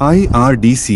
IRDC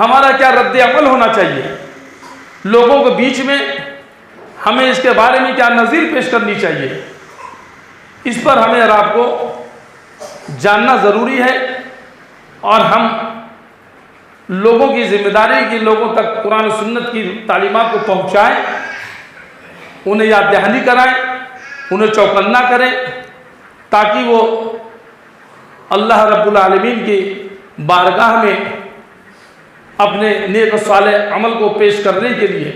ہمارا کیا رد عمل ہونا چاہیے، لوگوں کے بیچ میں ہمیں اس کے بارے میں کیا نظیر پیش کرنی چاہیے، اس پر ہمیں اور آپ کو جاننا ضروری ہے، اور ہم لوگوں کی ذمہ داری کی لوگوں تک قرآن و سنت کی تعلیمات کو پہنچائیں، انہیں یاد دہانی کرائیں، انہیں چوکنا کریں، تاکہ وہ اللہ رب العالمین کی بارگاہ میں اپنے نیک و صالح عمل کو پیش کرنے کے لیے،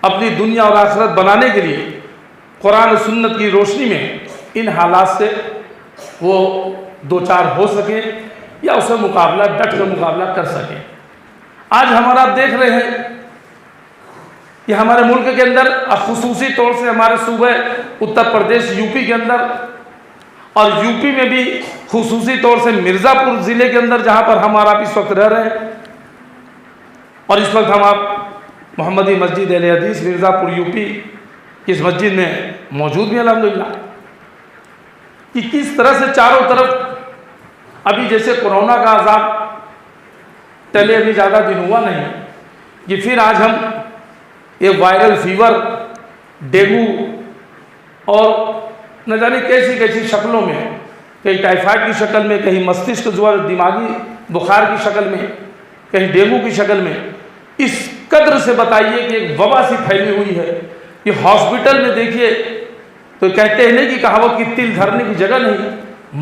اپنی دنیا اور آخرت بنانے کے لیے قرآن و سنت کی روشنی میں ان حالات سے وہ دوچار ہو سکیں یا اسے ڈٹ کر مقابلہ کر سکیں۔ آج ہمارا دیکھ رہے ہیں کہ ہمارے ملک کے اندر خصوصی طور سے ہمارے صوبہ اتر پردیش یو پی کے اندر، اور یو پی میں بھی خصوصی طور سے مرزا پور ضلع کے اندر جہاں پر ہم اور آپ اس وقت رہ رہے ہیں، اور اس وقت ہم آپ محمدی مسجد اہل حدیث مرزا پور یو پی کی اس مسجد میں موجود بھی الحمدللہ، کہ کس طرح سے چاروں طرف ابھی جیسے کورونا کا عذاب پہلے ابھی زیادہ دن ہوا نہیں کہ پھر آج ہم ایک وائرل فیور، ڈینگو اور نہ جانے کیسی کیسی شکلوں میں، کہیں ٹائیفائڈ کی شکل میں، کہیں مستشک جو دماغی بخار کی شکل میں، کہیں ڈینگو کی شکل میں، اس قدر سے بتائیے کہ ایک وبا سی پھیلی ہوئی ہے کہ ہاسپٹل میں دیکھیے تو کہتے ہیں نہیں کہ کہاوت کی تل دھرنے کی جگہ نہیں،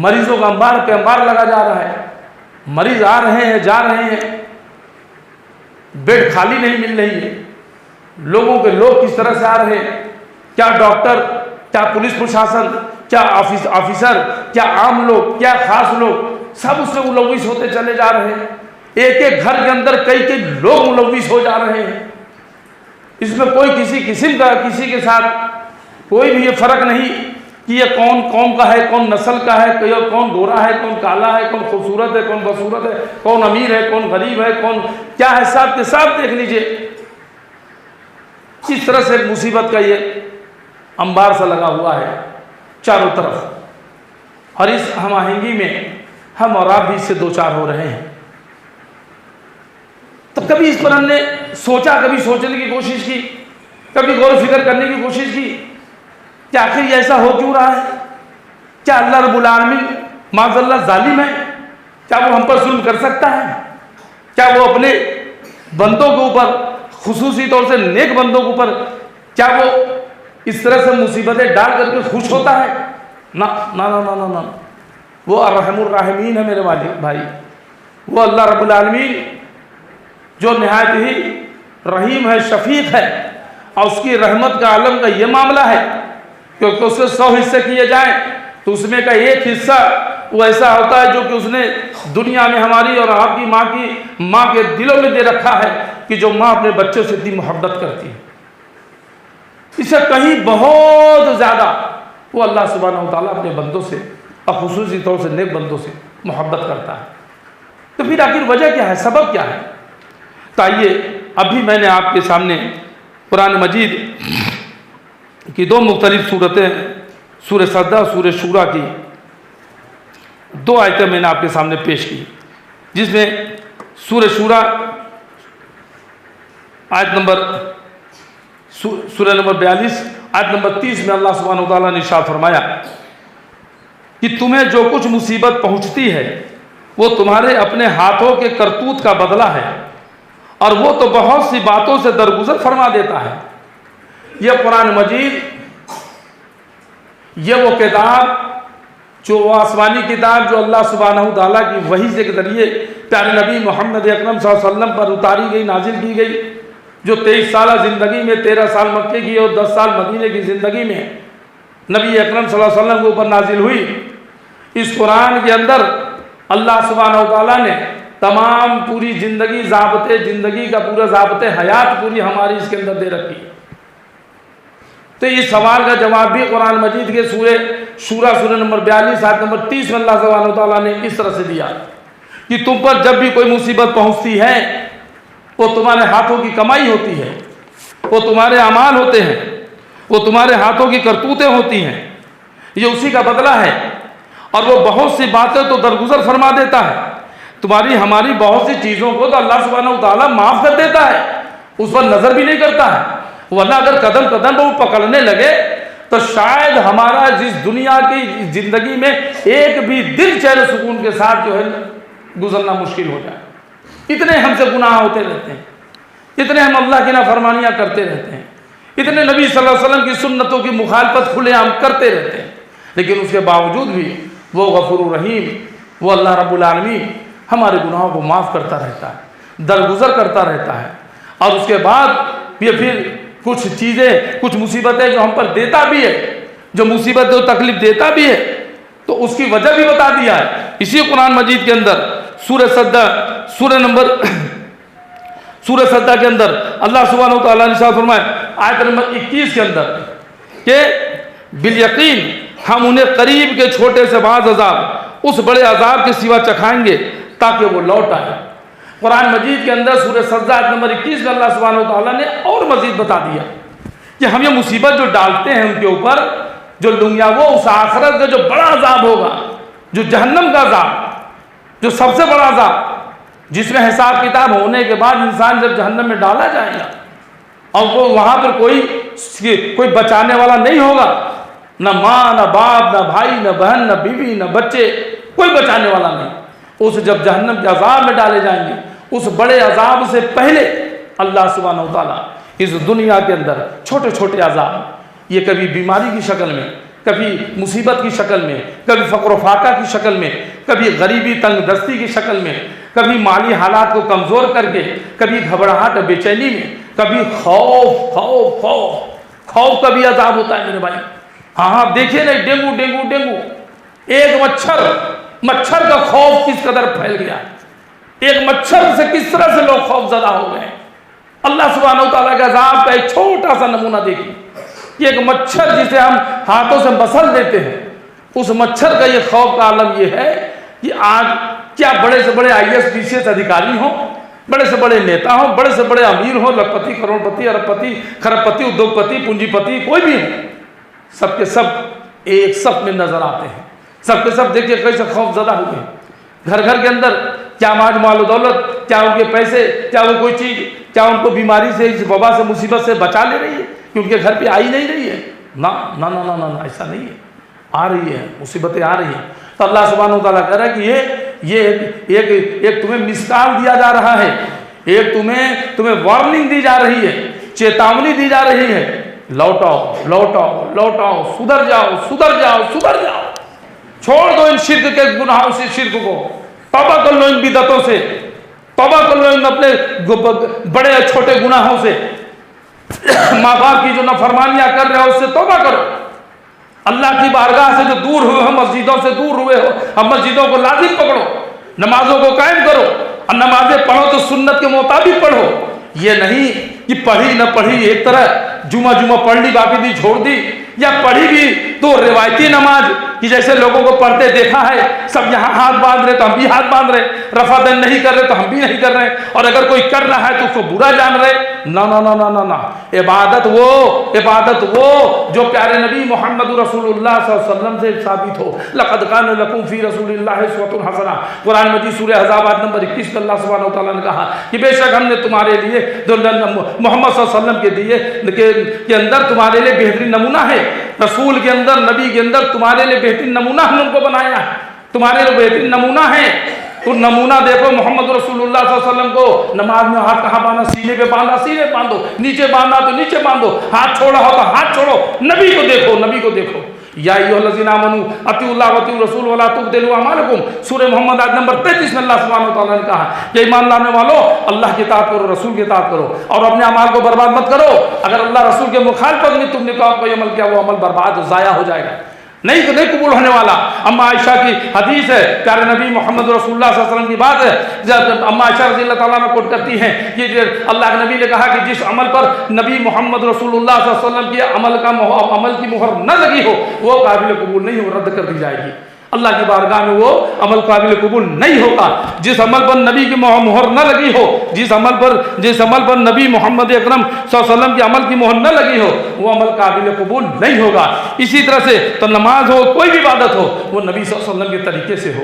مریضوں کا انبار پہ انبار لگا جا رہا ہے، مریض آ رہے ہیں جا رہے ہیں، بیڈ خالی نہیں مل رہی ہے، لوگوں کے لوگ کس طرح سے آ رہے ہیں، کیا ڈاکٹر، کیا پولیس پرشاسن، کیا آفیسر، کیا عام لوگ، کیا خاص لوگ، سب اس سے ملوث ہوتے چلے جا رہے ہیں، ایک ایک گھر کے اندر کئی کئی لوگ ملوث ہو جا رہے ہیں، اس میں کوئی کسی قسم کا کسی کے ساتھ کوئی بھی یہ فرق نہیں کہ یہ کون قوم کا ہے، کون نسل کا ہے، کون گورا ہے، کون کالا ہے، کون خوبصورت ہے، کون بدصورت ہے، کون امیر ہے، کون غریب ہے، کون کیا ہے، سب کے ساتھ دیکھ لیجئے کس طرح سے مصیبت کا یہ انبار سا لگا ہوا ہے چاروں طرف، اور اس ہم آہنگی میں ہم اور آپ بھی اس سے دوچار ہو رہے ہیں۔ تو کبھی اس پر ہم نے سوچا، کبھی سوچنے کی کوشش کی، کبھی غور و فکر کرنے کی کوشش کی کہ آخر یہ ایسا ہو کیوں رہا ہے؟ کیا اللہ رب العالمین معاذ اللہ ظالم ہے؟ کیا وہ ہم پر ظلم کر سکتا ہے؟ کیا وہ اپنے بندوں کے اوپر، خصوصی طور سے نیک بندوں کے اوپر، کیا وہ اس طرح سے مصیبتیں ڈال کر کے خوش ہوتا ہے؟ نہ نہ نہ نہ نہ، وہ الرحم الراحمین ہے میرے بھائی، وہ اللہ رب العالمین جو نہایت ہی رحیم ہے، شفیق ہے، اور اس کی رحمت کا عالم کا یہ معاملہ ہے کیونکہ اس سے 100 حصے کیے جائیں تو اس میں کا ایک حصہ وہ ایسا ہوتا ہے جو کہ اس نے دنیا میں ہماری اور آپ کی ماں کے دلوں میں دے رکھا ہے کہ جو ماں اپنے بچوں سے اتنی محبت کرتی ہے، اس سے کہیں بہت زیادہ وہ اللہ سبحانہ وتعالیٰ اپنے بندوں سے اور خصوصی طور سے نیک بندوں سے محبت کرتا ہے۔ تو پھر آخر وجہ کیا ہے، سبب کیا ہے؟ تو آئیے ابھی میں نے آپ کے سامنے قرآن مجید کی دو مختلف صورتیں، سورہ سجدہ اور سورہ شورى کی دو آیتیں میں نے آپ کے سامنے پیش کی، جس میں سورہ شورى آیت نمبر سورہ نمبر 42 آیت نمبر 30 میں اللہ سبحانہ وتعالیٰ نے ارشاد فرمایا کہ تمہیں جو کچھ مصیبت پہنچتی ہے وہ تمہارے اپنے ہاتھوں کے کرتوت کا بدلہ ہے، اور وہ تو بہت سی باتوں سے درگزر فرما دیتا ہے۔ یہ قرآن مجید، یہ وہ کتاب جو وہ آسمانی کتاب جو اللہ سبحانہ وتعالیٰ کی وحی کے ذریعے پیارے نبی محمد اکرم صلی اللہ علیہ وسلم پر اتاری گئی، نازل کی گئی، جو 23 سالہ زندگی میں 13 سال مکے کی اور 10 سال مدینے کی زندگی میں نبی اکرم صلی اللہ علیہ وسلم کے اوپر نازل ہوئی۔ اس قرآن کے اندر اللہ سبحانہ وتعالیٰ نے تمام پوری زندگی، ضابطے زندگی کا پورا ضابطے حیات پوری ہماری اس کے اندر دے رکھی۔ تو اس سوال کا جواب بھی قرآن مجید کے سورہ شورى سورہ نمبر 42 آیت نمبر 30 میں اللہ سبحانہ وتعالیٰ نے اس طرح سے دیا کہ تم پر جب بھی کوئی مصیبت پہنچتی ہے وہ تمہارے ہاتھوں کی کمائی ہوتی ہے، وہ تمہارے اعمال ہوتے ہیں، وہ تمہارے ہاتھوں کی کرتوتیں ہوتی ہیں، یہ اسی کا بدلہ ہے، اور وہ بہت سی باتیں تو درگزر فرما دیتا ہے۔ تمہاری ہماری بہت سی چیزوں کو تو اللہ سبحانہ و تعالیٰ معاف کر دیتا ہے، اس پر نظر بھی نہیں کرتا ہے، ورنہ اگر قدم قدم پر وہ پکڑنے لگے تو شاید ہمارا جس دنیا کی زندگی میں ایک بھی دل چین و سکون کے ساتھ جو ہے گزرنا مشکل ہو جائے۔ اتنے ہم سے گناہ ہوتے رہتے ہیں، اتنے ہم اللہ کی نافرمانیاں کرتے رہتے ہیں، اتنے نبی صلی اللہ علیہ وسلم کی سنتوں کی مخالفت کھلے عام کرتے رہتے ہیں، لیکن اس کے باوجود بھی وہ غفور الرحیم، وہ اللہ رب العالمین ہمارے گناہوں کو معاف کرتا رہتا ہے، درگزر کرتا رہتا ہے، اور اس کے بعد یہ پھر کچھ چیزیں، کچھ مصیبتیں جو ہم پر دیتا بھی ہے، جو مصیبت و تکلیف دیتا بھی ہے، تو اس کی وجہ بھی بتا دیا ہے اسی قرآن مجید کے اندر۔ سورہ سجدہ، سورہ سجدہ کے اندر اللہ سبحانہ و تعالیٰ نے ارشاد فرمایا آیت نمبر 21 کے اندر کہ بالیقین ہم انہیں قریب کے چھوٹے سے بعض عذاب اس بڑے عذاب کے سوا چکھائیں گے تاکہ وہ لوٹ آئے۔ قرآن مجید کے اندر سورہ سجدہ آیت نمبر 21 میں اللہ سبحانہ و تعالیٰ نے اور مزید بتا دیا کہ ہم یہ مصیبت جو ڈالتے ہیں ان کے اوپر، جو دنیا وہ اس آخرت کا جو بڑا عذاب ہوگا، جو جہنم کا عذاب، جو سب سے بڑا عذاب، جس میں حساب کتاب ہونے کے بعد انسان جب جہنم میں ڈالا جائے گا اور وہ وہاں پر کوئی بچانے والا نہیں ہوگا، نہ ماں، نہ باپ، نہ بھائی، نہ بہن، نہ بیوی، نہ بچے، کوئی بچانے والا نہیں۔ اس جب جہنم کے عذاب میں ڈالے جائیں گے، اس بڑے عذاب سے پہلے اللہ سبحانہ و تعالیٰ اس دنیا کے اندر چھوٹے چھوٹے عذاب، یہ کبھی بیماری کی شکل میں، کبھی مصیبت کی شکل میں، کبھی فقر و فاقہ کی شکل میں، کبھی غریبی تنگ دستی کی شکل میں، کبھی مالی حالات کو کمزور کر کے، کبھی گھبراہٹ بے چینی میں، کبھی خوف خوف خوف خوف کا بھی عذاب ہوتا ہے میرے بھائی۔ ہاں دیکھیے نا، ڈینگو ڈینگو ڈینگو، ایک مچھر کا خوف کس قدر پھیل گیا، ایک مچھر سے کس طرح سے لوگ خوف زدہ ہو گئے۔ اللہ سبحانہ و تعالیٰ کے عذاب کا ایک چھوٹا سا نمونہ دیکھیے، یہ ایک مچھر جسے ہم ہاتھوں سے مسل دیتے ہیں، اس مچھر کا یہ خوف کا عالم یہ ہے کہ آج کیا بڑے سے بڑے IAS PCS ادھیکاری ہوں، بڑے سے بڑے نیتا ہوں، بڑے سے بڑے امیر ہوں، لکھپتی، کروڑ پتی، ارب پتی، خرب پتی، ادوگ پتی، پونجی پتی، کوئی بھی ہو، سب کے سب ایک صف میں نظر آتے ہیں، سب کے سب دیکھیے کیسے خوف زدہ ہوئے ہیں۔ گھر گھر کے اندر کیا آج مال و دولت، کیا ان کے پیسے، کیا وہ کوئی چیز، کیا ان کو بیماری سے، اس وبا سے، مصیبت سے بچا لے رہی ہے کہ ان کے گھر پہ آئی نہیں رہی ہے؟ نہ نہ نہ نہ نہ، ایسا نہیں ہے، آ رہی ہے، مصیبتیں آ رہی ہیں۔ تو اللہ سبحانہ و تعالیٰ کہہ رہا ہے کہ یہ ایک تمہیں مسکال دیا جا رہا ہے، ایک تمہیں وارننگ دی جا رہی ہے، چیتاونی دی جا رہی ہے، لوٹاؤ لوٹاؤ لوٹاؤ، سدھر جاؤ سدھر جاؤ سدھر جاؤ، چھوڑ دو ان شرک کے گناہوں سے، شرک کو توبہ کر لو، ان بدعتوں سے توبہ کر لو، ان اپنے بڑے چھوٹے گناہوں سے، ماں باپ کی جو نافرمانیاں کر رہے ہو اس سے توبہ کرو، اللہ کی بارگاہ سے جو دور ہوئے ہو، مسجدوں سے دور ہوئے ہو، ہم مسجدوں کو لازم پکڑو، نمازوں کو قائم کرو، اور نمازیں پڑھو تو سنت کے مطابق پڑھو، یہ نہیں کہ پڑھی نہ پڑھی ایک طرح جمعہ پڑھ لی باقی دی چھوڑ دی، یا پڑھی بھی تو روایتی نماز کہ جیسے لوگوں کو پڑھتے دیکھا ہے، سب یہاں ہاتھ باندھ رہے تو ہم بھی ہاتھ باندھ رہے، رفع دین نہیں کر رہے تو ہم بھی نہیں کر رہے، اور اگر کوئی کر رہا ہے تو اس کو برا جان رہے۔ نہ نہ نہ نہ نہ، عبادت وہ جو پیارے نبی محمد رسول اللہ صلی اللہ علیہ وسلم سے ثابت ہو۔ لقد کان لکم فی رسول اللہ اسوۃ حسنہ، قرآن مجید سورہ احزاب آیت نمبر 21 میں اللہ سبحانہ وتعالیٰ نے کہا کہ بے شک ہم نے تمہارے لیے محمد صلی اللہ علیہ وسلم کے اندر تمہارے لیے بہترین نمونہ ہے، رسول کے اندر، نبی کے اندر تمہارے لیے بہترین نمونہ ہم نے ان کو بنایا ہے، تمہارے لیے بہترین نمونہ ہے۔ تو نمونہ دیکھو محمد رسول اللہ صلی اللہ علیہ وسلم کو، نماز میں ہاتھ کہاں باندھا، سینے پہ باندھا سینے باندھو، نیچے باندھا تو نیچے باندھو، ہاتھ چھوڑا ہو تو ہاتھ چھوڑو، نبی کو دیکھو، نبی کو دیکھو۔ یا ایھا الذین آمنوا اطیعوا اللہ واطیعوا الرسول ولا تبطلوا اعمالکم، سورہ محمد آیت نمبر 33 میں اللہ سبحانہ وتعالیٰ نے کہا کہ ایمان لانے والو اللہ کی اطاعت کرو، رسول کی اطاعت کرو، اور اپنے اعمال کو برباد مت کرو۔ اگر اللہ رسول کے مخالفت میں تم نے کوئی عمل کیا، وہ عمل برباد و ضائع ہو جائے گا، نہیں قبول ہونے والا۔ اما عائشہ کی حدیث ہے، پیارے نبی محمد رسول اللہ صلی اللہ علیہ وسلم کی بات ہے، جب اما عائشہ رضی اللہ تعالیٰ عنہ کوٹ کرتی ہیں کہ اللہ کے نبی نے کہا کہ جس عمل پر نبی محمد رسول اللہ صلی اللہ علیہ وسلم کی عمل کی مہر نہ لگی ہو وہ قابل قبول نہیں ہو، رد کر دی جائے گی، اللہ کی بارگاہ میں وہ عمل قابل قبول نہیں ہوگا۔ جس عمل پر نبی کی مہر نہ لگی ہو، جس عمل پر نبی محمد اکرم صلی اللہ علیہ وسلم کی عمل کی مہر نہ لگی ہو، وہ عمل قابل قبول نہیں ہوگا۔ اسی طرح سے تو نماز ہو، کوئی بھی عبادت ہو، وہ نبی صلی اللہ علیہ وسلم کے طریقے سے ہو،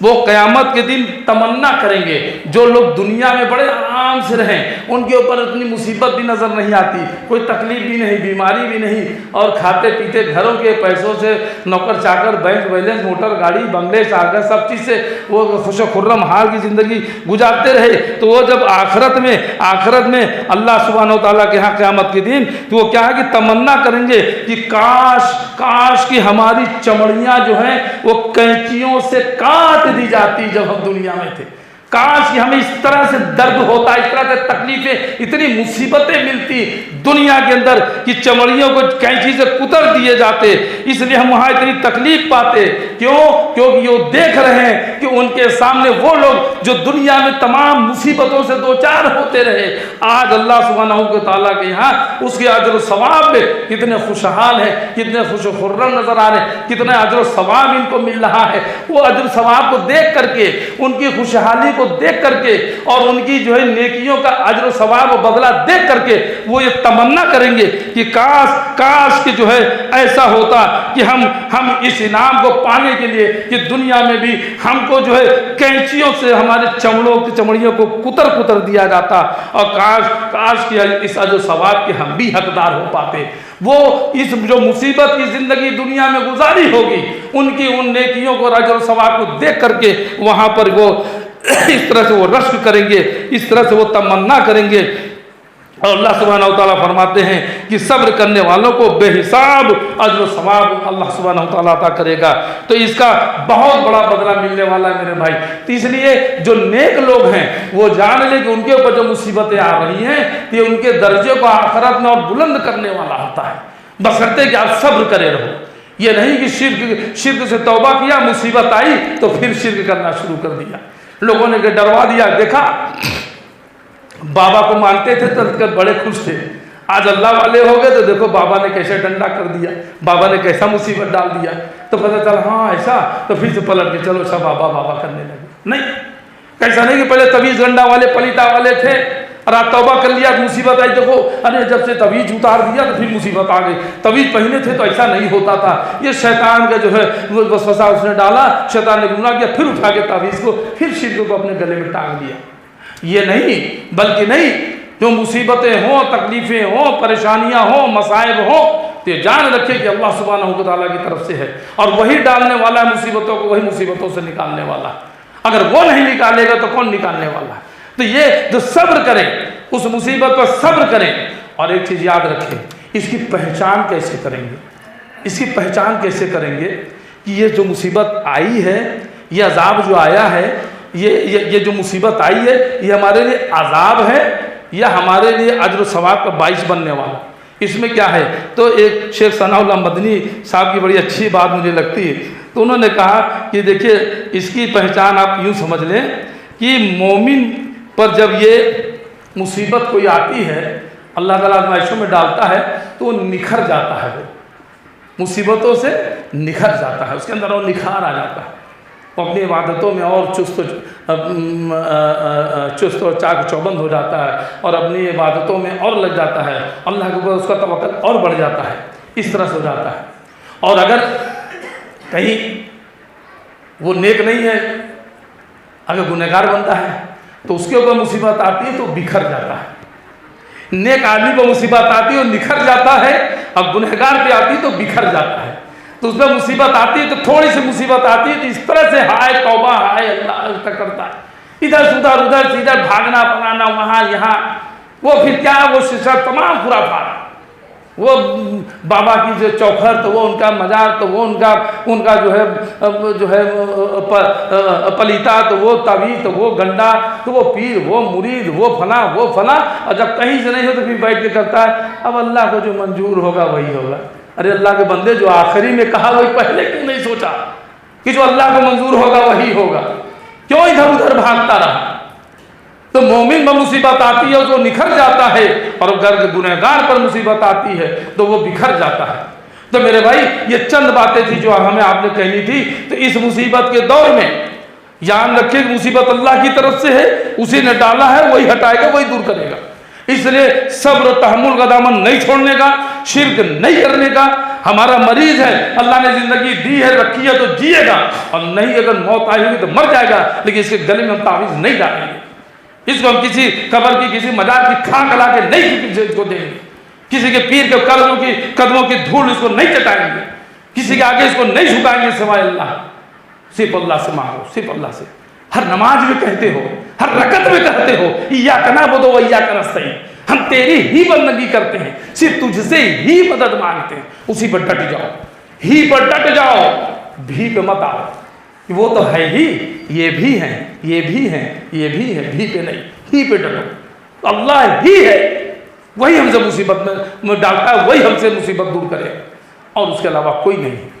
وہ قیامت کے دن تمنا کریں گے جو لوگ دنیا میں بڑے آرام سے رہیں، ان کے اوپر اتنی مصیبت بھی نظر نہیں آتی، کوئی تکلیف بھی نہیں، بیماری بھی نہیں، اور کھاتے پیتے گھروں کے پیسوں سے نوکر چاکر، بینک بیلنس، موٹر گاڑی، بنگلے شاگر، سب چیز سے وہ خوش و خرم حال کی زندگی گزارتے رہے، تو وہ جب آخرت میں اللہ سبحانہ و تعالیٰ کے ہاں قیامت کے دن، تو وہ کیا ہے کہ تمنا کریں گے کہ کاش کہ ہماری چمڑیاں جو ہیں وہ کینچیوں سے کاٹ دی جاتی جب ہم دنیا میں تھے، کاش کہ ہمیں اس طرح سے درد ہوتا، اس طرح سے تکلیفیں، اتنی مصیبتیں ملتی دنیا کے اندر کہ چمڑیوں کو کینچی سے کتر دیے جاتے، اس لیے ہم وہاں اتنی تکلیف پاتے، کیونکہ یہ دیکھ رہے ہیں کہ ان کے سامنے وہ لوگ جو دنیا میں تمام مصیبتوں سے دوچار ہوتے رہے، آج اللہ سبحانہ و تعالیٰ کے یہاں اس کے اجر و ثواب پہ کتنے خوشحال ہیں، کتنے خوش و خرم نظر آ رہے ہیں، کتنے اجر و ثواب ان کو مل رہا ہے۔ وہ اجر و ثواب کو دیکھ کر کے، ان کی خوشحالی کو دیکھ کر کے، اور ان کی جو ہے نیکیوں کا اجر و ثواب و بدلہ دیکھ کر کے وہ یہ تمنا کریں گے کہ کاش کہ جو ہے ایسا ہوتا کہ ہم اس انعام کو پانے کے لیے کہ دنیا میں بھی ہم کو جو ہے کینچیوں سے ہمارے چمڑیوں کو کتر دیا جاتا، اور کاش کہ اس اجر و ثواب کے ہم بھی حقدار ہو پاتے۔ وہ اس جو مصیبت کی زندگی دنیا میں گزاری ہوگی، ان کی ان نیکیوں کو، اجر و ثواب کو دیکھ کر کے وہاں پر وہ اس طرح سے وہ رشک کریں گے، اس طرح سے وہ تمنا کریں گے۔ اور اللہ سبحانہ و تعالیٰ فرماتے ہیں کہ صبر کرنے والوں کو بے حساب اجر و ثواب اللہ سبحانہ و تعالیٰ عطا کرے گا، تو اس کا بہت بڑا بدلہ ملنے والا ہے میرے بھائی۔ تو اس لیے جو نیک لوگ ہیں وہ جان لیں کہ ان کے اوپر جو مصیبتیں آ رہی ہیں یہ ان کے درجے کو آخرت میں اور بلند کرنے والا ہوتا ہے، بشرطے کہ آپ صبر کرے رہو۔ یہ نہیں کہ شرک سے توبہ کیا، مصیبت آئی تو پھر شرک کرنا شروع کر دیا، لوگوں نے ڈروا دیا، دیکھا بابا کو مانتے تھے تو بڑے خوش تھے، آج اللہ والے ہو گئے تو دیکھو بابا نے کیسے ڈنڈا کر دیا، بابا نے کیسا مصیبت ڈال دیا، تو پتہ چلا ہاں ایسا، تو پھر سے پلٹ کے چلو سب بابا کرنے لگے۔ نہیں، کیسا نہیں کہ پہلے تویز گنڈا والے پلیتا والے تھے، اور آپ توبہ کر لیا، مصیبت آئی، دیکھو ارے جب سے تویز اتار دیا تو پھر مصیبت آ گئی، تویز پہنے تھے تو ایسا نہیں ہوتا تھا، یہ شیطان کا جو ہے وسوسہ اس نے ڈالا، شیطان نے گمراہ کیا، پھر اٹھا کے تویز کو، پھر شرک کو اپنے گلے میں ٹانگ دیا۔ یہ نہیں، بلکہ نہیں، جو مصیبتیں ہوں، تکلیفیں ہوں، پریشانیاں ہوں، مصائب ہوں، تو یہ جان رکھے کہ اللہ سبحانہ و تعالیٰ کی طرف سے ہے، اور وہی ڈالنے والا ہے مصیبتوں کو، وہی مصیبتوں سے نکالنے والا ہے۔ اگر وہ نہیں نکالے گا تو کون نکالنے والا ہے؟ تو یہ جو صبر کریں، اس مصیبت پر صبر کریں، اور ایک چیز یاد رکھیں، اس کی پہچان کیسے کریں گے؟ اس کی پہچان کیسے کریں گے کہ یہ جو مصیبت آئی ہے، یہ عذاب جو آیا ہے، یہ جو مصیبت آئی ہے، یہ ہمارے لیے عذاب ہے یا ہمارے لیے اجر و ثواب کا باعث بننے والا؟ اس میں کیا ہے؟ تو ایک شیخ ثناء اللہ مدنی صاحب کی بڑی اچھی بات مجھے لگتی ہے، تو انہوں نے کہا کہ دیکھیے اس کی پہچان آپ یوں سمجھ لیں کہ مومن پر جب یہ مصیبت کوئی آتی ہے، اللہ تعالیٰ آزمائشوں میں ڈالتا ہے تو وہ نکھر جاتا ہے، وہ مصیبتوں سے نکھر جاتا ہے، اس کے اندر وہ نکھار آ جاتا ہے، وہ اپنی عبادتوں میں اور چست و چاق چوبند ہو جاتا ہے، اور اپنی عبادتوں میں اور لگ جاتا ہے، اللہ کے اوپر اس کا توکل اور بڑھ جاتا ہے، اس طرح سے ہو جاتا ہے۔ اور اگر کہیں وہ نیک نہیں ہے، اگر گنہگار بنتا ہے تو اس کے اوپر مصیبت آتی ہے تو بکھر جاتا ہے۔ نیک آدمی کو مصیبت آتی ہے اور نکھر جاتا ہے، اور گنہگار پہ آتی ہے تو بکھر جاتا ہے۔ تو اس میں مصیبت آتی ہے تو تھوڑی سی مصیبت آتی ہے تو اس طرح سے ہائے توبہ ہائے اللہ تک کرتا ہے، ادھر سے ادھر سے ادھر بھاگنا پڑانا، وہاں یہاں، وہ پھر کیا وہ شرک، تمام خرافات، وہ بابا کی جو چوکھر تو وہ ان کا مزار، تو وہ ان کا جو ہے پلیتا، تو وہ تعویذ، تو وہ گنڈا، تو وہ پیر، وہ مرید، وہ فلاں، اور جب کہیں سے نہیں ہو تو پھر بیٹھ کے کرتا ہے اب اللہ کو جو منظور ہوگا وہی ہوگا۔ ارے اللہ کے بندے، جو آخری میں کہا وہی پہلے کیوں نہیں سوچا کہ جو اللہ کو منظور ہوگا وہی ہوگا؟ کیوں ادھر ادھر بھاگتا رہا؟ تو مومن میں مصیبت آتی ہے تو نکھر جاتا ہے، اور اگر گنہگار پر مصیبت آتی ہے تو وہ بکھر جاتا ہے۔ تو میرے بھائی یہ چند باتیں تھی جو ہمیں آپ نے کہنی تھی۔ تو اس مصیبت کے دور میں یاد رکھیں کہ مصیبت اللہ کی طرف سے ہے، اسی نے ڈالا ہے، وہی ہٹائے گا، وہی دور کرے گا۔ اس لیے صبر و تحمل کا دامن نہیں چھوڑنے کا، شرک نہیں کرنے کا، ہمارا مریض ہے، اللہ نے زندگی دی ہے، رکھی ہے تو جیے گا، اور نہیں اگر موت آئی ہوگی تو مر جائے گا، لیکن اس کے گلے میں ہم تعویذ نہیں ڈالیں گے، اس کو ہم کسی قبر کی کسی مزار کی کھاک لا کے نہیں اس کو دیں گے، کسی کے پیر کے قدموں کی دھول اس کو نہیں چٹائیں گے، کسی کے آگے اس کو نہیں جھکائیں گے سوائے اللہ، صرف اللہ سے مانگو، صرف اللہ سے۔ ہر نماز میں کہتے ہو، ہر رکعت میں کہتے ہو ایاک نعبد و ایاک نستعین، ہم تیری ہی بندگی کرتے ہیں، صرف تجھ سے ہی مدد مانگتے ہیں، اسی پر ڈٹ جاؤ، ہی پر ڈٹ جاؤ، بھی پہ مت آؤ، وہ تو ہے ہی، یہ بھی ہیں، یہ بھی ہیں، یہ بھی ہے، بھی پہ نہیں، ہی پہ ڈٹو، اللہ ہی ہے، وہی ہم سے مصیبت میں ڈالتا ہے، وہی ہم سے مصیبت دور کرے، اور اس کے علاوہ کوئی نہیں۔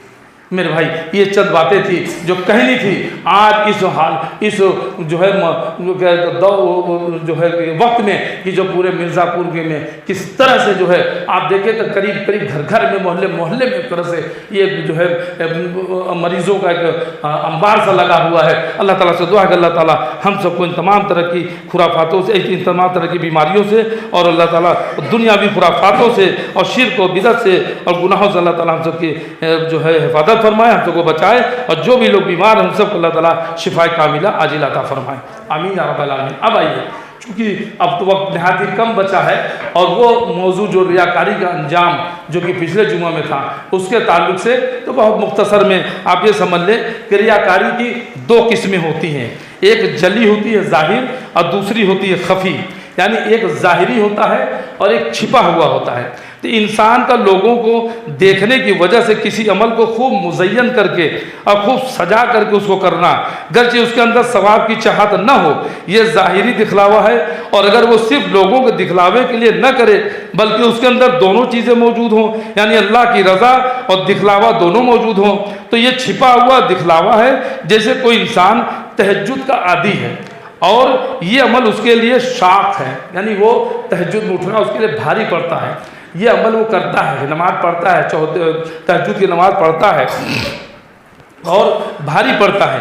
میرے بھائی یہ چند باتیں تھی جو کہنی تھی آج اس حال اس جو ہے وقت میں کہ جو پورے مرزا پور میں کس طرح سے جو ہے آپ دیکھیں تو قریب قریب گھر گھر میں محلے محلے میں ایک طرح سے یہ جو ہے مریضوں کا ایک انبار سا لگا ہوا ہے۔ اللہ تعالیٰ سے دعا ہے کہ اللہ تعالیٰ ہم سب کو ان تمام طرح کی خرافاتوں سے، ان تمام طرح کی بیماریوں سے، اور اللہ تعالیٰ دنیاوی خرافاتوں سے اور شرک و بدعت سے اور گناہوں سے اللہ تعالیٰ ہم سب کی جو ہے حفاظت فرمائے، ہم سب کو بچائے، اور جو بھی لوگ بیمار ہیں ہم سب کو اللہ تعالیٰ شفاء کاملہ عاجلہ عطا فرمائے، آمین یا رب العالمین۔ اب آئیے، چونکہ اب تو وقت نہایت ہی کم بچا ہے، اور وہ موضوع جو ریاکاری کا انجام جو کہ پچھلے جمعہ میں تھا اس کے تعلق سے تو بہت مختصر میں آپ یہ سمجھ لیں کہ ریاکاری کی دو قسمیں ہوتی ہیں، ایک جلی ہوتی ہے ظاہر، اور دوسری ہوتی ہے خفی، یعنی ایک ظاہری ہوتا ہے اور ایک چھپا ہوا ہوتا ہے۔ تو انسان کا لوگوں کو دیکھنے کی وجہ سے کسی عمل کو خوب مزین کر کے اور خوب سجا کر کے اس کو کرنا، گرچہ اس کے اندر ثواب کی چاہت نہ ہو، یہ ظاہری دکھلاوا ہے، اور اگر وہ صرف لوگوں کے دکھلاوے کے لیے نہ کرے بلکہ اس کے اندر دونوں چیزیں موجود ہوں، یعنی اللہ کی رضا اور دکھلاوا دونوں موجود ہوں، تو یہ چھپا ہوا دکھلاوا ہے۔ جیسے کوئی انسان تہجد کا عادی ہے اور یہ عمل اس کے لیے شاق ہے، یعنی وہ تہجد میں اٹھنا اس کے لیے بھاری پڑتا ہے، یہ عمل وہ کرتا ہے، نماز پڑھتا ہے، تہجد کی نماز پڑھتا ہے اور بھاری پڑتا ہے،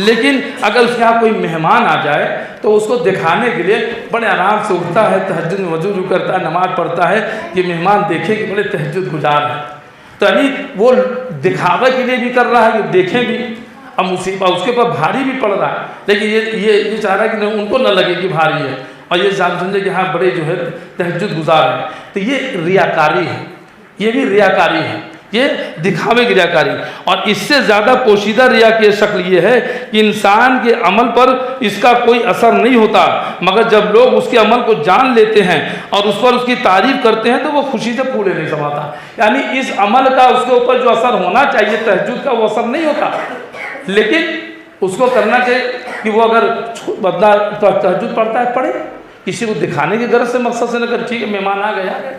لیکن اگر اس کے یہاں کوئی مہمان آ جائے تو اس کو دکھانے کے لیے بڑے آرام سے اٹھتا ہے، تہجد میں وضو کرتا ہے، نماز پڑھتا ہے کہ مہمان دیکھے کہ بڑے تہجد گزار ہیں، تو یعنی وہ دکھاوے کے لیے بھی کر رہا ہے کہ دیکھیں بھی، اب مصیبت اس کے اوپر بھاری بھی پڑ رہا ہے، لیکن یہ چاہ رہا ہے کہ ان کو نہ لگے کہ بھاری ہے، اور یہ سمجھے کہ ہاں بڑے جو ہے تہجد گزار ہیں، تو یہ ریاکاری ہے، یہ بھی ریاکاری ہے، یہ دکھاوے کی ریاکاری۔ اور اس سے زیادہ پوشیدہ ریا کی شکل یہ ہے کہ انسان کے عمل پر اس کا کوئی اثر نہیں ہوتا، مگر جب لوگ اس کے عمل کو جان لیتے ہیں اور اس پر اس کی تعریف کرتے ہیں تو وہ خوشی سے پھولے نہیں سماتا، یعنی اس عمل کا اس کے اوپر جو اثر ہونا چاہیے تہجد کا وہ اثر نہیں ہوتا، لیکن اس کو کرنا چاہیے کہ وہ اگر بدلا تہجد پڑھتا ہے پڑھے، کسی کو دکھانے کی غرض سے مقصد سے نہ کر، ٹھیک ہے مہمان آ گیا ہے،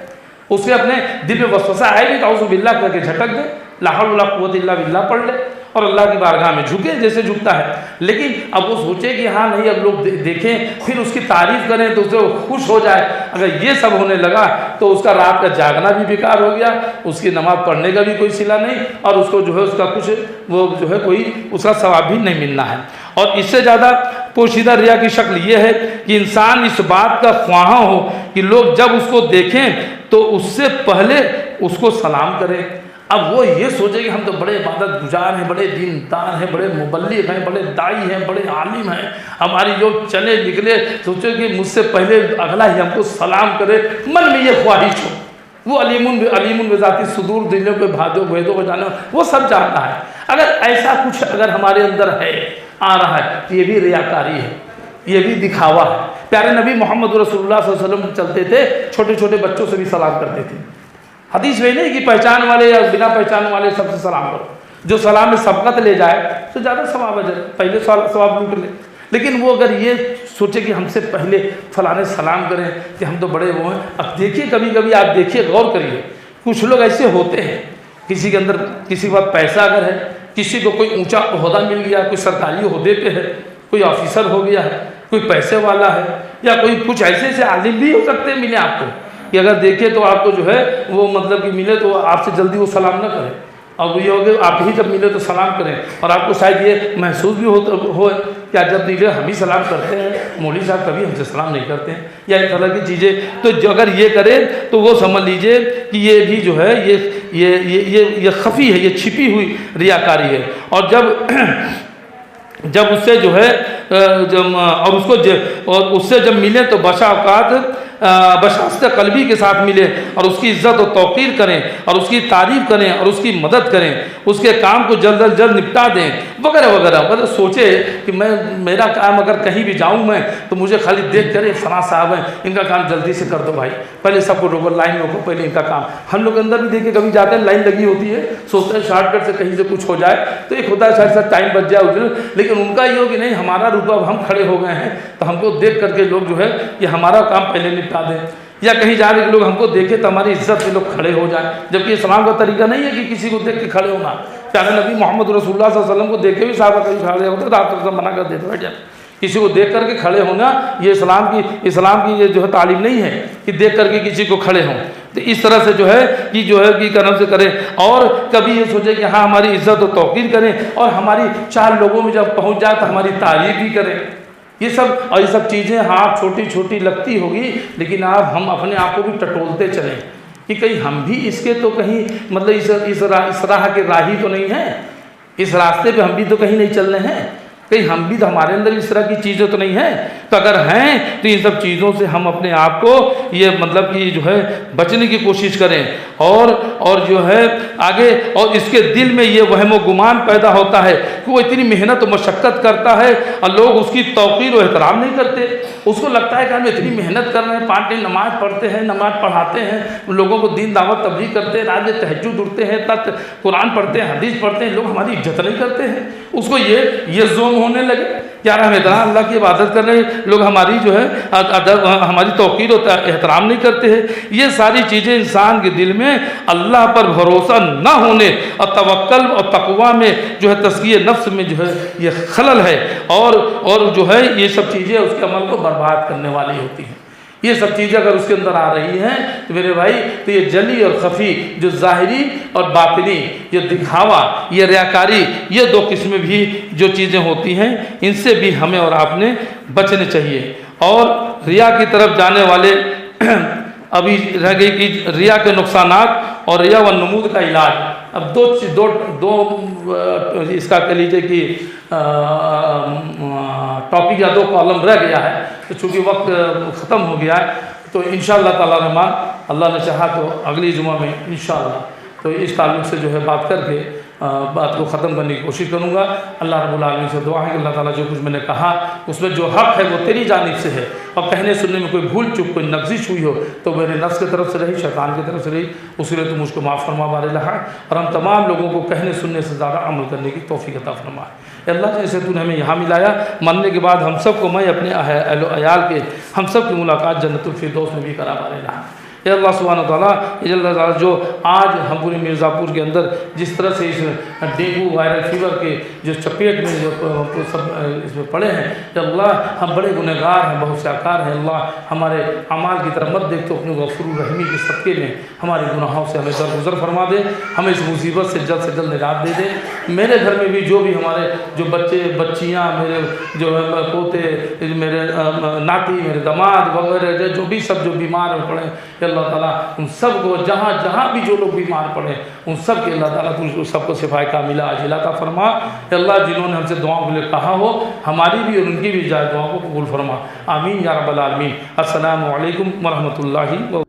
اس کے اپنے دل میں وسوسہ آئے گی تو اعوذ باللہ کر کے جھٹک دے، لا حول ولا قوت الا باللہ پڑھ لے اور اللہ کی بارگاہ میں جھکے جیسے جھکتا ہے، لیکن اب وہ سوچے کہ ہاں نہیں اب لوگ دیکھیں پھر اس کی تعریف کریں تو اسے خوش ہو جائے، اگر یہ سب ہونے لگا تو اس کا رات کا جاگنا بھی بیکار ہو گیا، اس کی نماز پڑھنے کا بھی کوئی صلہ نہیں، اور اس کو جو ہے اس کا کچھ وہ جو ہے کوئی اس کا ثواب بھی نہیں ملنا ہے۔ اور اس سے زیادہ پوشیدہ ریا کی شکل یہ ہے کہ انسان اس بات کا خواہاں ہو کہ لوگ جب اس کو دیکھیں تو اس سے پہلے اس کو سلام کریں۔ اب وہ یہ سوچے کہ ہم تو بڑے عبادت گزار ہیں، بڑے دیندار ہیں، بڑے مبلغ ہیں، بڑے دائی ہیں، بڑے عالم ہیں، ہماری جو چلے نکلے سوچے کہ مجھ سے پہلے اگلا ہی ہم کو سلام کرے، من میں یہ خواہش ہو۔ وہ علیم بذات صدور، دلوں پہ بھیدوں کو جانا وہ سب جانتا ہے۔ اگر ایسا کچھ اگر ہمارے اندر ہے آ رہا ہے تو یہ بھی ریاکاری ہے، یہ بھی دکھاوا ہے۔ پیارے نبی محمد رسول اللہ صلی اللہ علیہ وسلم چلتے تھے، چھوٹے چھوٹے بچوں سے بھی سلام کرتے تھے، حدیث میں نہیں کہ پہچان والے یا بنا پہچان والے سب سے سلام کرو، جو سلام میں سبقت لے جائے تو زیادہ ثواب ہے، پہلے ثواب لوٹ لے، لیکن وہ اگر یہ سوچے کہ ہم سے پہلے فلانے سلام کریں کہ ہم تو بڑے وہ ہیں۔ اب دیکھیے کبھی کبھی آپ دیکھیے غور کریے، کچھ لوگ ایسے ہوتے ہیں، کسی کے اندر کسی وقت پیسہ اگر ہے، کسی کو کوئی اونچا عہدہ مل گیا، کوئی سرکاری عہدے پہ ہے، کوئی آفیسر ہو گیا ہے، کوئی پیسے والا ہے، یا کوئی کچھ ایسے عالم بھی ہو سکتے ہیں ملے آپ کو کہ اگر دیکھے تو آپ کو جو ہے وہ مطلب کہ ملے تو آپ سے جلدی وہ سلام نہ کرے، اور وہ یہ ہوگا آپ ہی جب ملے تو سلام کریں، اور آپ کو شاید یہ محسوس بھی ہو کیا جب دیکھے ہم ہی سلام کرتے ہیں، مولوی صاحب کبھی ہم سے سلام نہیں کرتے ہیں، یا اس طرح کی چیزیں. تو جو اگر یہ کرے تو وہ سمجھ لیجئے کہ یہ بھی جو ہے یہ خفی ہے، یہ چھپی ہوئی ریاکاری ہے. اور جب اس سے جو ہے اور اس سے جب ملے تو بشا اوقات بشاست قلبی کے ساتھ ملے اور اس کی عزت و توقیر کریں اور اس کی تعریف کریں اور اس کی مدد کریں، اس کے کام کو جلد از جلد نپٹا دیں وغیرہ وغیرہ. مطلب سوچے کہ میرا کام اگر کہیں بھی جاؤں میں تو مجھے خالی دیکھ کر فلاں صاحب ہیں، ان کا کام جلدی سے کر دو بھائی، پہلے سب کو روکو، لائن روکو، پہلے ان کا کام. ہم لوگ اندر بھی دیکھیں کبھی جاتے ہیں لائن لگی ہوتی ہے، سوچتے ہیں شارٹ کٹ سے کہیں سے کچھ ہو جائے تو ایک ہوتا ہے شاید سے ٹائم بچ جائے، لیکن ان کا یہ ہو کہ نہیں ہمارا رکا اب ہم کھڑے ہو گئے ہیں تو ہم کو دیکھ کر کے لوگ جو ہے یہ ہمارا کام پہلے نپٹا دیں. یا کہیں جا رہے لوگ ہم کو دیکھیں تو ہماری عزت میں لوگ کھڑے ہو جائیں، جبکہ اسلام کا طریقہ نہیں ہے کہ کسی کو دیکھ کے کھڑے ہونا. پیارے نبی محمد رسول اللہ صلی اللہ علیہ وسلم کو دیکھ کے بھی صحابہ کبھی کھڑے ہوتے تو آپ کو منع کر دیتے بیٹھ جائیں. کسی کو دیکھ کر کے کھڑے ہونا یہ اسلام کی یہ جو ہے تعلیم نہیں ہے کہ دیکھ کر کے کسی کو کھڑے ہوں. تو اس طرح سے جو ہے کہ کرم سے کریں. اور کبھی یہ سوچے کہ ہاں ہماری عزت و توقیر کریں اور ہماری 4 لوگوں میں جب پہنچ جائے تو ہماری تعریف بھی کریں. یہ سب چیزیں ہاں چھوٹی چھوٹی لگتی ہوگی، لیکن ہم اپنے آپ کو بھی ٹٹولتے چلیں کہ کہیں ہم بھی اس کے تو کہیں مطلب اس راہ کے راہی تو نہیں ہیں، اس راستے پہ ہم بھی تو کہیں نہیں چل رہے ہیں، کہیں ہم بھی تو ہمارے اندر اس طرح کی چیزیں تو نہیں ہیں. تو اگر ہیں تو ان سب چیزوں سے ہم اپنے آپ کو یہ مطلب کہ جو ہے بچنے کی کوشش کریں. اور جو ہے آگے اور اس کے دل میں یہ وہم و گمان پیدا ہوتا ہے کہ وہ اتنی محنت و مشقت کرتا ہے اور لوگ اس کی توقیر و احترام نہیں کرتے. اس کو لگتا ہے کہ ہم اتنی محنت کر رہے ہیں، 5 ٹائم نماز پڑھتے ہیں، نماز پڑھاتے ہیں، لوگوں کو دین دعوت تبلیغ کرتے ہیں، رات میں تہجد اٹھتے ہیں، قرآن پڑھتے ہیں، حدیث پڑھتے ہیں، لوگ ہماری عزت نہیں کرتے ہیں. اس کو یہ زوم ہونے لگے یار ہم اتنا اللہ کی عبادت کر رہے ہیں، لوگ ہماری جو ہے ہماری توقیر و احترام نہیں کرتے ہیں. یہ ساری چیزیں انسان کے دل میں اللہ پر بھروسہ نہ ہونے اور توکل اور تقوی میں جو ہے تزکیہ نفس میں جو ہے یہ خلل ہے. اور جو ہے یہ سب چیزیں اس کے عمل کو برباد کرنے والی ہوتی ہیں. یہ سب چیزیں اگر اس کے اندر آ رہی ہیں تو میرے بھائی تو یہ جلی اور خفی جو ظاہری اور باطنی، یہ دکھاوا، یہ ریاکاری، یہ 2 قسمیں بھی جو چیزیں ہوتی ہیں ان سے بھی ہمیں اور آپ نے بچنے چاہیے. اور ریا کی طرف جانے والے ابھی رہ گئی کہ ریا کے نقصانات اور ریا و نمود کا علاج. اب دو اس کا کہہ لیجیے کہ ٹاپک یا 2 کالم رہ گیا ہے، تو چونکہ وقت ختم ہو گیا ہے تو انشاءاللہ تعالی رحمان اللہ نے چاہا تو اگلی جمعہ میں انشاءاللہ تو اس تعلق سے جو ہے بات کر کے بات کو ختم کرنے کی کوشش کروں گا. اللہ رب العالمین سے دعا ہے کہ اللہ تعالیٰ جو کچھ میں نے کہا اس میں جو حق ہے وہ تیری جانب سے ہے، اور کہنے سننے میں کوئی بھول چک کوئی لغزش ہوئی ہو تو میرے نفس کی طرف سے رہی، شیطان کی طرف سے رہی، اس لیے تو مجھ کو معاف فرما بار الہ، اور ہم تمام لوگوں کو کہنے سننے سے زیادہ عمل کرنے کی توفیق عطا فرما. اے اللہ جیسے تو نے ہمیں یہاں ملایا، مرنے کے بعد ہم سب کو میں اپنے اہل و عیال کے ہم سب کی ملاقات جنت الفردوس میں بھی کرا بار الہ. اے اللہ سبحانہ وتعالیٰ جو آج ہم پورے مرزا پور کے اندر جس طرح سے اس ڈینگو وائرل فیور کے جو چپیٹ میں جو سب اس میں پڑے ہیں، کہ اللہ ہم بڑے گنہگار ہیں، بہت سے آکار ہیں. اللہ ہمارے اعمال کی طرف مت دیکھ تو اپنے غفور الرحیمی کے صدقے میں ہمارے گناہوں سے ہمیں درگزر فرما دے، ہمیں اس مصیبت سے جلد نجات دے دے. میرے گھر میں بھی جو بھی ہمارے جو بچے بچیاں، میرے جو پوتے، میرے ناتی، میرے داماد وغیرہ جو بھی سب جو بیمار پڑے، اللہ تعالیٰ ان سب کو جہاں بھی جو لوگ بیمار پڑے ان سب کے اللہ تعالیٰ تو سب کو شفا کاملہ عاجلہ عطا فرما. اے اللہ جنہوں نے ہم سے دعاؤں کے لیے کہا ہو ہماری بھی اور ان کی بھی جائے دعاؤں کو قبول فرما. آمین یا رب العالمین. السلام علیکم ورحمۃ اللہ وبرکاتہ.